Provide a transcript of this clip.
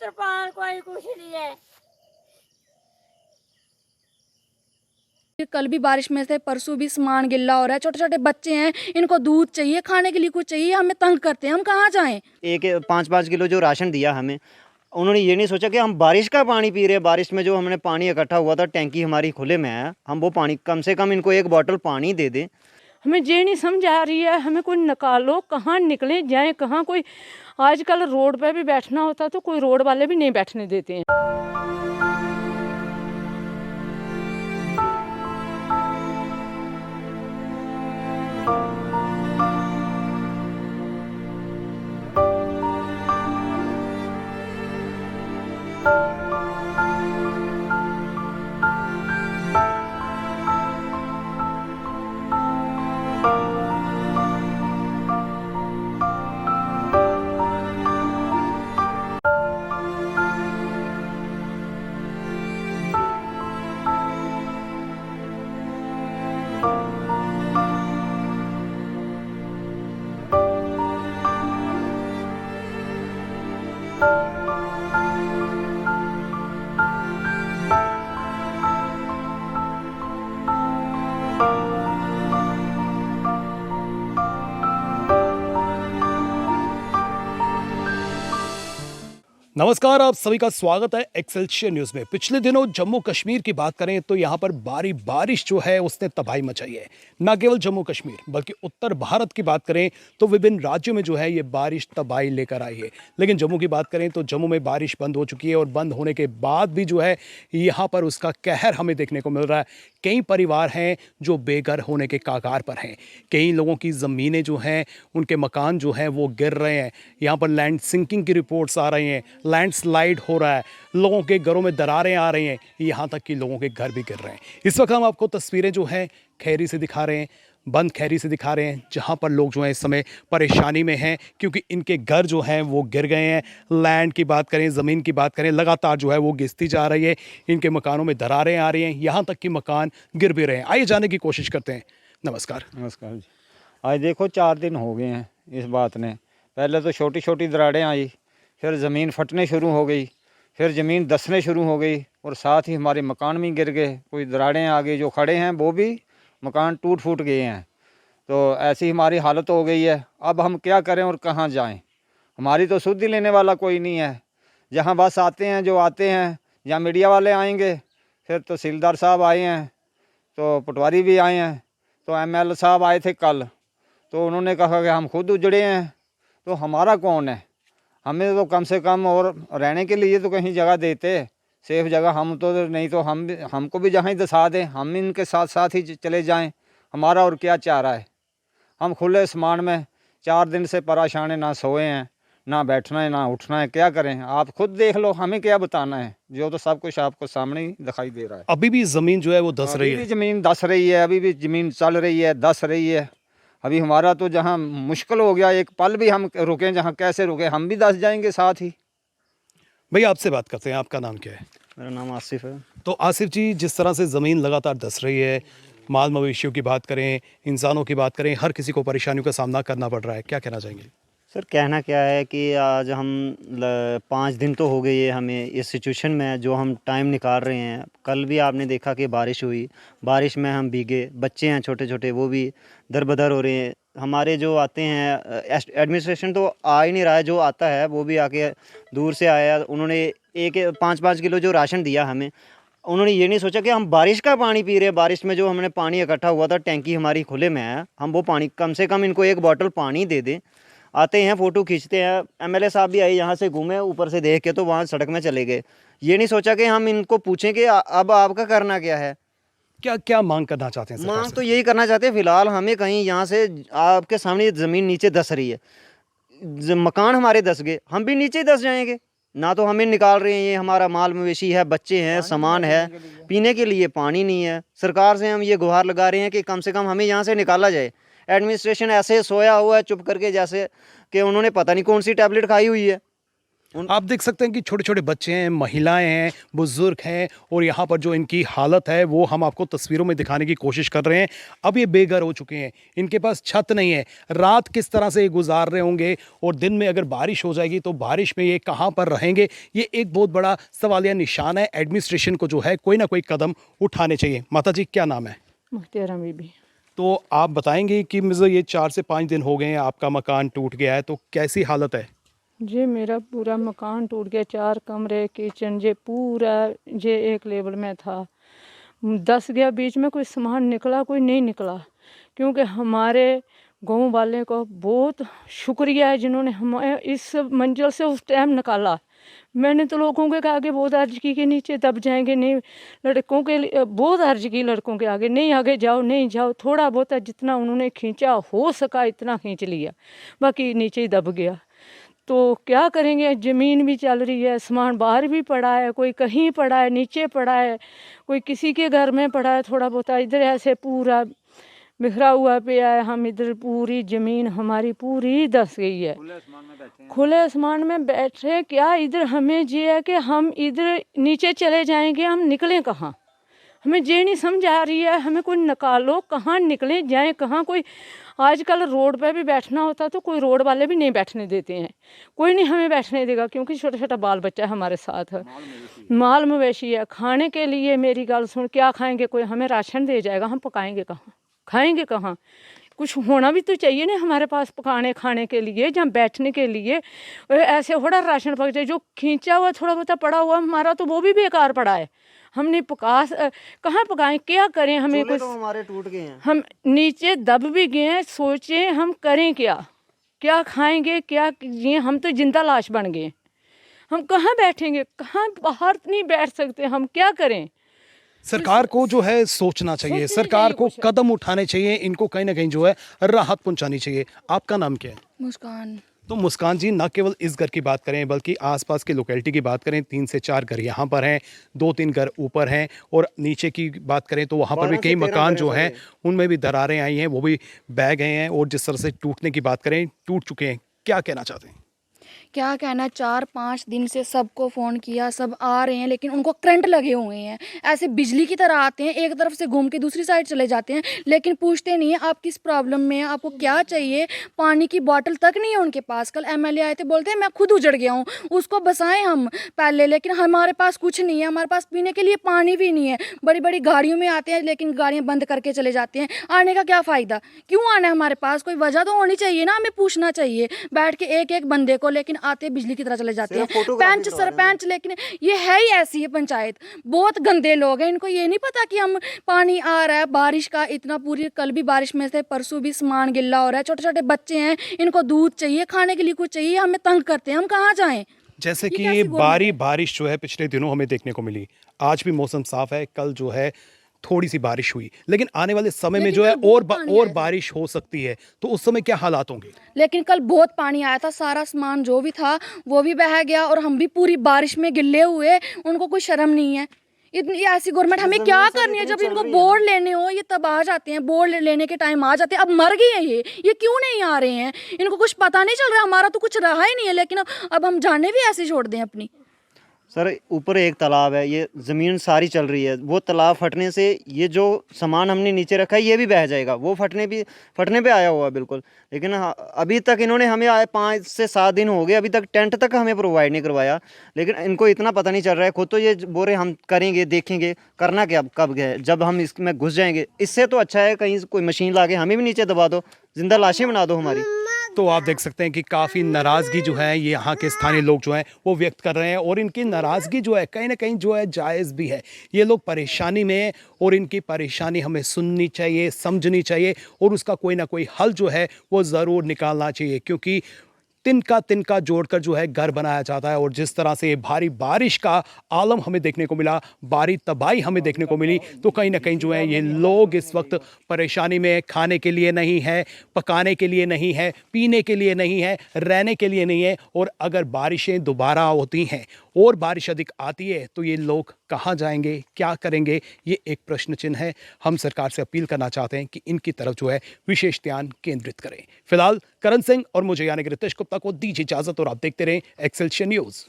तिरपाल कोई कुछ नहीं है। कल भी बारिश में से, परसों भी सामान गिल्ला हो रहा है। छोटे छोटे बच्चे हैं, इनको दूध चाहिए, खाने के लिए कुछ चाहिए, हमें तंग करते हैं। हम कहाँ जाएं? एक 5-5 किलो जो राशन दिया हमें, उन्होंने ये नहीं सोचा कि हम बारिश का पानी पी रहे हैं। बारिश में जो हमने पानी इकट्ठा हुआ था, टैंकी हमारी खुले में है, हम वो पानी कम से कम इनको एक बोतल पानी दे दें। हमें ये नहीं समझ आ रही है, हमें कोई निकालो, कहाँ निकले जाएं, कहाँ कोई। आजकल रोड पे भी बैठना होता तो कोई रोड वाले भी नहीं बैठने देते हैं। नमस्कार, आप सभी का स्वागत है एक्सेलशियर न्यूज में। पिछले दिनों जम्मू कश्मीर की बात करें तो यहाँ पर बारिश जो है उसने तबाही मचाई है। न केवल जम्मू कश्मीर बल्कि उत्तर भारत की बात करें तो विभिन्न राज्यों में जो है ये बारिश तबाही लेकर आई है। लेकिन जम्मू की बात करें तो जम्मू में बारिश बंद हो चुकी है और बंद होने के बाद भी जो है यहाँ पर उसका कहर हमें देखने को मिल रहा है। कई परिवार हैं जो बेघर होने के कगार पर हैं। कई लोगों की ज़मीनें जो हैं, उनके मकान जो हैं वो गिर रहे हैं। यहाँ पर लैंड सिंकिंग की रिपोर्ट्स आ रही हैं, लैंडस्लाइड हो रहा है, लोगों के घरों में दरारें आ रही हैं, यहाँ तक कि लोगों के घर भी गिर रहे हैं। इस वक्त हम आपको तस्वीरें जो हैं खैरी से दिखा रहे हैं, बंद खैरी से दिखा रहे हैं, जहाँ पर लोग जो हैं इस समय परेशानी में हैं क्योंकि इनके घर जो हैं वो गिर गए हैं। लैंड की बात करें, ज़मीन की बात करें, लगातार जो है वो घिसती जा रही है। इनके मकानों में दरारें आ रही हैं, यहाँ तक कि मकान गिर भी रहे हैं। आइए जानने की कोशिश करते हैं। नमस्कार। नमस्कार जी। आज देखो 4 दिन हो गए हैं इस बात ने। पहले तो छोटी छोटी दरारें आई, फिर ज़मीन फटने शुरू हो गई, फिर ज़मीन धंसने शुरू हो गई और साथ ही हमारे मकान भी गिर गए। कोई दरारें आगे जो खड़े हैं वो भी मकान टूट फूट गए हैं। तो ऐसी हमारी हालत हो गई है। अब हम क्या करें और कहाँ जाएं? हमारी तो सुधि लेने वाला कोई नहीं है। जहाँ बस आते हैं, जो आते हैं, या मीडिया वाले आएंगे, फिर तहसीलदार साहब आए हैं, तो पटवारी भी आए हैं, तो एमएलए साहब आए थे कल, तो उन्होंने कहा कि हम खुद उजड़े हैं, तो हमारा कौन है? हमें तो कम से कम और रहने के लिए तो कहीं जगह देते, सेफ जगह। हम तो नहीं तो हमको भी जहाँ ही दसा दें, हम इनके साथ साथ ही चले जाएं। हमारा और क्या चाह रहा है? हम खुले आसमान में 4 दिन से परेशान हैं, ना सोए हैं, ना बैठना है, ना उठना है। क्या करें? आप खुद देख लो, हमें क्या बताना है? जो तो सब कुछ आपको सामने ही दिखाई दे रहा है। अभी भी ज़मीन जो है वो धंस रही अभी भी है। ज़मीन धंस रही है, अभी भी ज़मीन चल रही है, धंस रही है। अभी हमारा तो जहाँ मुश्किल हो गया, एक पल भी हम रुकें, जहाँ कैसे रुके, हम भी धंस जाएंगे साथ ही। भैया आपसे बात करते हैं, आपका नाम क्या है? मेरा नाम आसिफ है। तो आसिफ जी, जिस तरह से ज़मीन लगातार धंस रही है, माल मवेशियों की बात करें, इंसानों की बात करें, हर किसी को परेशानियों का सामना करना पड़ रहा है, क्या कहना चाहेंगे? सर, कहना क्या है कि आज हम 5 दिन तो हो गए ये हमें इस सिचुएशन में, जो हम टाइम निकाल रहे हैं। कल भी आपने देखा कि बारिश हुई, बारिश में हम भीगे, बच्चे हैं छोटे छोटे, वो भी दरबदर हो रहे हैं। हमारे जो आते हैं एडमिनिस्ट्रेशन तो आ ही नहीं रहा है, जो आता है वो भी आके दूर से आया। उन्होंने एक 5-5 किलो जो राशन दिया हमें, उन्होंने ये नहीं सोचा कि हम बारिश का पानी पी रहे हैं। बारिश में जो हमने पानी इकट्ठा हुआ था, टैंकी हमारी खुले में है, हम वो पानी कम से कम इनको एक बोतल पानी दे दें। आते हैं, फ़ोटो खींचते हैं। एमएलए साहब भी आए, यहाँ से घूमे, ऊपर से देख के तो वहाँ सड़क में चले गए। ये नहीं सोचा कि हम इनको पूछें कि अब आपका करना क्या है। क्या क्या मांग करना चाहते हैं सरकार मांग से? तो यही करना चाहते हैं, फ़िलहाल हमें कहीं यहाँ से, आपके सामने ज़मीन नीचे धंस रही है, मकान हमारे धंस गए, हम भी नीचे धंस जाएंगे। ना तो हमें निकाल रहे हैं, ये हमारा माल मवेशी है, बच्चे हैं, सामान है, पीने के लिए पानी नहीं है। सरकार से हम ये गुहार लगा रहे हैं कि कम से कम हमें यहाँ से निकाला जाए। एडमिनिस्ट्रेशन ऐसे सोया हुआ है चुप करके, जैसे कि उन्होंने पता नहीं कौन सी टैबलेट खाई हुई है। आप देख सकते हैं कि छोटे छोटे बच्चे हैं, महिलाएं हैं, बुजुर्ग हैं, और यहाँ पर जो इनकी हालत है वो हम आपको तस्वीरों में दिखाने की कोशिश कर रहे हैं। अब ये बेघर हो चुके हैं, इनके पास छत नहीं है, रात किस तरह से ये गुजार रहे होंगे, और दिन में अगर बारिश हो जाएगी तो बारिश में ये कहाँ पर रहेंगे, ये एक बहुत बड़ा सवालिया निशान है। एडमिनिस्ट्रेशन को जो है कोई ना कोई कदम उठाने चाहिए। माता जी, क्या नाम है? मुख्तियार बीबी। तो आप बताएंगे कि मुझे ये 4 से 5 दिन हो गए हैं, आपका मकान टूट गया है, तो कैसी हालत है? जी मेरा पूरा मकान टूट गया, 4 कमरे, किचन, जे पूरा जे एक लेवल में था। 10 गया, बीच में कोई सामान निकला, कोई नहीं निकला, क्योंकि हमारे गांव वाले को बहुत शुक्रिया है जिन्होंने हमें इस मंजिल से उस टाइम निकाला। मैंने तो लोगों के आगे बहुत अर्ज की कि नीचे दब जाएंगे, नहीं, लड़कों के लिए बहुत अर्ज की, लड़कों के आगे नहीं, आगे जाओ, नहीं जाओ। थोड़ा बहुत जितना उन्होंने खींचा हो सका इतना खींच लिया, बाकी नीचे ही दब गया। तो क्या करेंगे, ज़मीन भी चल रही है, सामान बाहर भी पड़ा है, कोई कहीं पड़ा है, नीचे पड़ा है, कोई किसी के घर में पड़ा है थोड़ा बहुत, इधर ऐसे पूरा बिखरा हुआ पे है। हम इधर पूरी ज़मीन हमारी पूरी धंस गई है, खुले आसमान में बैठे क्या। इधर हमें ये है कि हम इधर नीचे चले जाएंगे, हम निकलें कहाँ, हमें ये नहीं समझ आ रही है। हमें कोई निकालो, कहाँ निकले जाएं, कहाँ कोई। आजकल रोड पे भी बैठना होता तो कोई रोड वाले भी नहीं बैठने देते हैं, कोई नहीं हमें बैठने देगा, क्योंकि छोटा छोटा बाल बच्चा हमारे साथ है, माल मवेशी है। खाने के लिए मेरी गल सुन, क्या खाएंगे, कोई हमें राशन दे जाएगा, हम पकाएंगे कहाँ, खाएंगे कहाँ। कुछ होना भी तो चाहिए ना हमारे पास पकाने खाने के लिए, जहाँ बैठने के लिए। ऐसे थोड़ा राशन पक जाए, जो खींचा हुआ थोड़ा बहुत पड़ा हुआ हमारा तो वो भी बेकार पड़ा है। हमने कहाँ पकाएं, क्या करें, हमें कुछ, तो हमारे टूट गए हैं, हम नीचे दब भी गए हैं। सोचें हम करें क्या, क्या खाएंगे, क्या ये, हम तो जिंदा लाश बन गए। हम कहाँ बैठेंगे, कहाँ, बाहर नहीं बैठ सकते, हम क्या करें। सरकार को जो है सोचना चाहिए, सरकार को कदम उठाने चाहिए, इनको कहीं ना कहीं जो है राहत पहुंचानी चाहिए। आपका नाम क्या है? मुस्कान। तो मुस्कान जी, न केवल इस घर की बात करें बल्कि आसपास के लोकेलिटी की बात करें, 3 से 4 घर यहाँ पर हैं, 2-3 घर ऊपर हैं, और नीचे की बात करें तो वहाँ पर भी कई मकान जो हैं उनमें भी दरारें आई हैं, वो भी बह गए हैं, और जिस तरह से टूटने की बात करें टूट चुके हैं। क्या कहना चाहते हैं? क्या कहना, 4-5 दिन से सबको फ़ोन किया, सब आ रहे हैं, लेकिन उनको करंट लगे हुए हैं, ऐसे बिजली की तरह आते हैं, एक तरफ से घूम के दूसरी साइड चले जाते हैं, लेकिन पूछते नहीं है आप किस प्रॉब्लम में है, आपको क्या चाहिए। पानी की बॉटल तक नहीं है उनके पास। कल एमएलए आए थे, बोलते हैं मैं खुद उजड़ गया हूँ, उसको बसाएं हम पहले, लेकिन हमारे पास कुछ नहीं है, हमारे पास पीने के लिए पानी भी नहीं है। बड़ी बड़ी गाड़ियों में आते हैं, लेकिन गाड़ियाँ बंद करके चले जाते हैं, आने का क्या फ़ायदा, क्यों आना है हमारे पास, कोई वजह तो होनी चाहिए ना, हमें पूछना चाहिए बैठ के एक एक बंदे को, लेकिन आते बिजली की तरह चले जाते हैं। पंच सरपंच, लेकिन ये है ही ऐसी है पंचायत, बहुत गंदे लोग हैं, इनको ये नहीं पता कि हम पानी आ रहा है बारिश का इतना, पूरी कल भी बारिश में से, परसों भी सामान गिल्ला हो रहा है, छोटे छोटे बच्चे हैं, इनको दूध चाहिए, खाने के लिए कुछ चाहिए, हमें तंग करते हैं, हम कहाँ जाएं। जैसे कि ये बारिश जो है पिछले दिनों हमें देखने को मिली, आज भी मौसम साफ है, कल जो है थोड़ी सी बारिश हुई, लेकिन आने वाले समय में जो है और बारिश हो सकती है, तो उस समय क्या हालात होंगे? लेकिन कल बहुत पानी आया था, सारा सामान जो भी था वो भी बह गया, और हम भी पूरी बारिश में गिल्ले हुए, उनको कोई शर्म नहीं है। इतनी ऐसी गवर्नमेंट हमें क्या करनी है, जब इनको बोर्ड लेने हो ये तब आ जाते हैं, बोर्ड लेने के टाइम आ जाते हैं। अब मर गए हैं ये क्यों नहीं आ रहे हैं, इनको कुछ पता नहीं चल रहा, हमारा तो कुछ रहा ही नहीं है, लेकिन अब हम जाने भी ऐसे छोड़ दें अपनी। सर ऊपर एक तालाब है, ये ज़मीन सारी चल रही है, वो तालाब फटने से ये जो सामान हमने नीचे रखा है ये भी बह जाएगा, वो फटने पे आया हुआ है बिल्कुल। लेकिन अभी तक इन्होंने हमें आए 5 से 7 दिन हो गए, अभी तक टेंट तक हमें प्रोवाइड नहीं करवाया। लेकिन इनको इतना पता नहीं चल रहा है, खुद तो ये बोल रहे हम करेंगे, देखेंगे, करना क्या कब गए, जब हम इसमें घुस जाएंगे। इससे तो अच्छा है कहीं कोई मशीन ला के हमें भी नीचे दबा दो, जिंदा लाशें बना दो हमारी। तो आप देख सकते हैं कि काफ़ी नाराज़गी जो है ये यहाँ के स्थानीय लोग जो हैं वो व्यक्त कर रहे हैं, और इनकी नाराज़गी जो है कहीं ना कहीं जो है जायज़ भी है। ये लोग परेशानी में हैं, और इनकी परेशानी हमें सुननी चाहिए, समझनी चाहिए, और उसका कोई ना कोई हल जो है वो ज़रूर निकालना चाहिए, क्योंकि तिनका जोड़कर जो है घर बनाया जाता है। और जिस तरह से भारी बारिश का आलम हमें देखने को मिला, भारी तबाही हमें देखने को मिली, तो कहीं ना कहीं जो है ये लोग इस वक्त परेशानी में, खाने के लिए नहीं है, पकाने के लिए नहीं है, पीने के लिए नहीं है, रहने के लिए नहीं है। और अगर बारिशें दोबारा होती हैं और बारिश अधिक आती है तो ये लोग कहाँ जाएंगे, क्या करेंगे, ये एक प्रश्न चिन्ह है। हम सरकार से अपील करना चाहते हैं कि इनकी तरफ जो है विशेष ध्यान केंद्रित करें। फिलहाल करण सिंह और मुझे यानी कि रितेश गुप्ता को दीजिए इजाजत और आप देखते रहें एक्सेलशियर न्यूज़।